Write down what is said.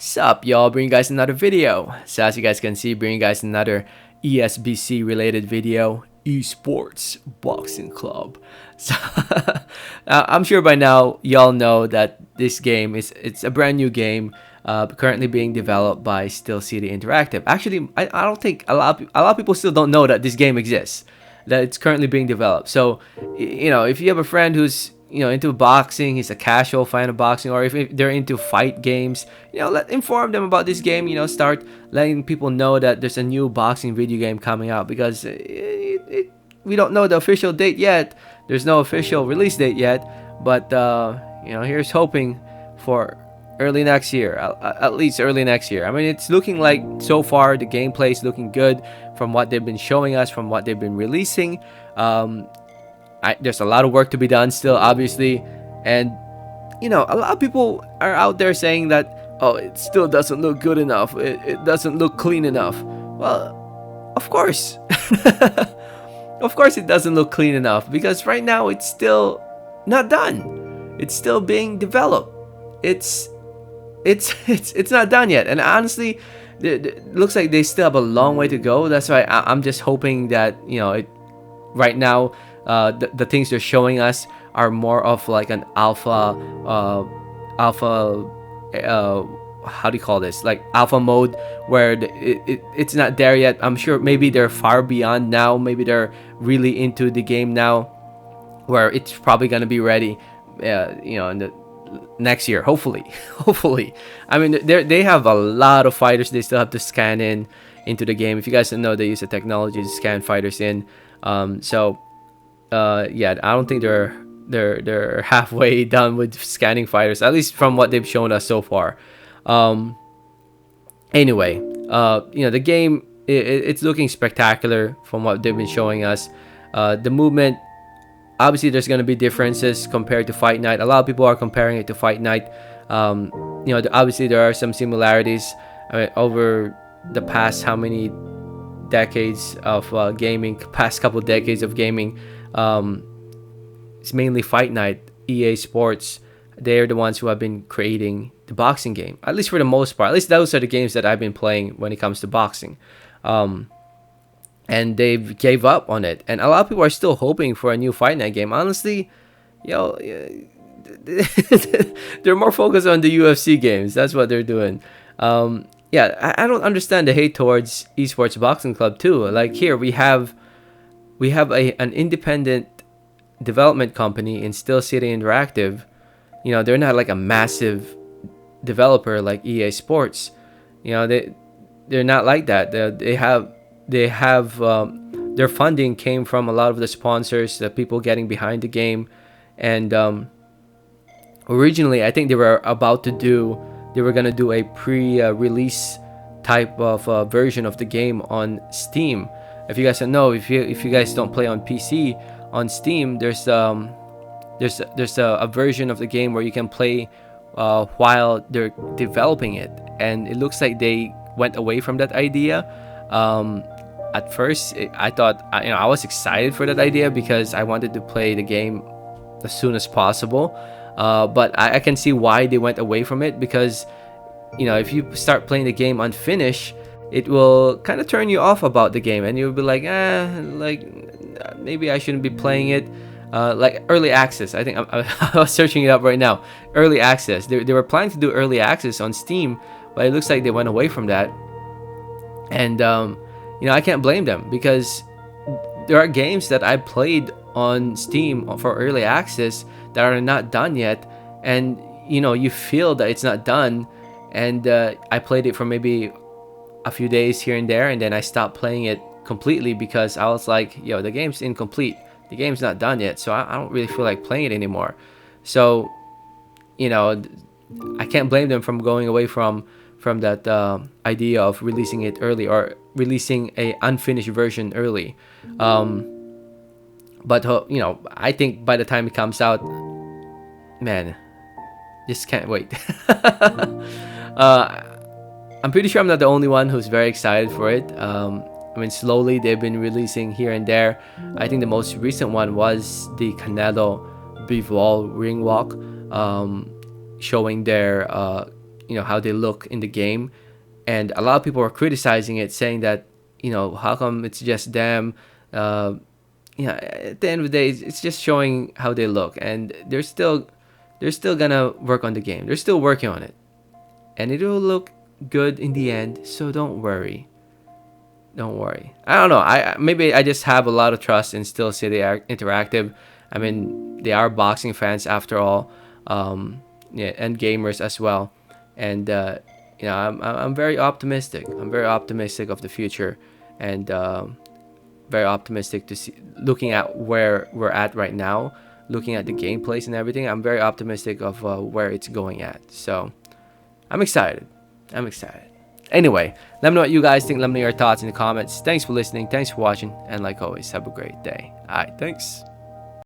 Sup, y'all, bringing you guys another video. So as you guys can see, bringing you guys another ESBC related video, eSports Boxing Club. So I'm sure by now y'all know that this game it's a brand new game, currently being developed by Steel City Interactive. Actually, I don't think a lot of people still don't know that this game exists, that it's currently being developed. So if you have a friend who's into boxing, he's a casual fan of boxing, or if they're into fight games, let inform them about this game. Start letting people know that there's a new boxing video game coming out, because we don't know the official date yet. There's no official release date yet, but here's hoping for early next year, at least early next year. I mean, it's looking like so far the gameplay is looking good from what they've been showing us, from what they've been releasing. There's a lot of work to be done still, obviously, and a lot of people are out there saying that, oh, it still doesn't look good enough, it doesn't look clean enough. Well, of course. Of course it doesn't look clean enough, because right now it's still not done. It's still being developed. It's not done yet, and honestly, it looks like they still have a long way to go. That's why I'm just hoping that right now the things they're showing us are more of like an alpha how do you call this, like alpha mode, where it's not there yet. I'm sure maybe they're far beyond now. Maybe they're really into the game now, where it's probably gonna be ready in the next year, hopefully. Hopefully. I mean, they have a lot of fighters they still have to scan into the game. If you guys don't know, they use the technology to scan fighters in. Yeah, I don't think they're halfway done with scanning fighters, at least from what they've shown us so far. Anyway, the game, it's looking spectacular from what they've been showing us. The movement, obviously there's going to be differences compared to Fight Night. A lot of people are comparing it to Fight Night. Obviously there are some similarities. Over the past how many decades of gaming, past couple decades of gaming, it's mainly Fight Night, EA Sports. They're the ones who have been creating the boxing game, at least for the most part. At least those are the games that I've been playing when it comes to boxing. And they've gave up on it, and a lot of people are still hoping for a new Fight Night game. Honestly, they're more focused on the UFC games. That's what they're doing. Yeah, I don't understand the hate towards Esports Boxing Club too. Like, here we have an independent development company in Steel City Interactive. They're not like a massive developer like EA Sports. They're not like that. They have their funding came from a lot of the sponsors, the people getting behind the game. And originally I think they were gonna do a pre-release type of version of the game on Steam. If you guys don't know, if you guys don't play on PC, on Steam there's a version of the game where you can play while they're developing it, and it looks like they went away from that idea. At first, I thought, I was excited for that idea because I wanted to play the game as soon as possible. But I can see why they went away from it, because if you start playing the game unfinished, it will kind of turn you off about the game, and you'll be like, maybe I shouldn't be playing it. Like early access, I think I was searching it up right now. Early access, they were planning to do early access on Steam, but it looks like they went away from that. And I can't blame them, because there are games that I played on Steam for early access that are not done yet, and you feel that it's not done. And I played it for maybe a few days here and there, and then I stopped playing it completely because I was like, the game's incomplete, the game's not done yet, so I don't really feel like playing it anymore. So I can't blame them from going away from that idea of releasing it early, or releasing a unfinished version early. But I think by the time it comes out, man, just can't wait. I'm pretty sure I'm not the only one who's very excited for it. I mean, slowly they've been releasing here and there. I think the most recent one was the Canelo Bivol ring walk, showing their how they look in the game, and a lot of people are criticizing it, saying that how come it's just them. At the end of the day, it's just showing how they look, and they're still gonna work on the game. They're still working on it, and it'll look good in the end. So don't worry. Don't worry. I don't know. Maybe I just have a lot of trust in Steel City Interactive. I mean, they are boxing fans after all, yeah, and gamers as well. And I'm very optimistic. I'm very optimistic of the future, and very optimistic to see. Looking at where we're at right now, looking at the gameplays and everything, I'm very optimistic of where it's going at. So I'm excited. I'm excited. Anyway, let me know what you guys think. Let me know your thoughts in the comments. Thanks for listening. Thanks for watching. And like always, have a great day. All right, thanks.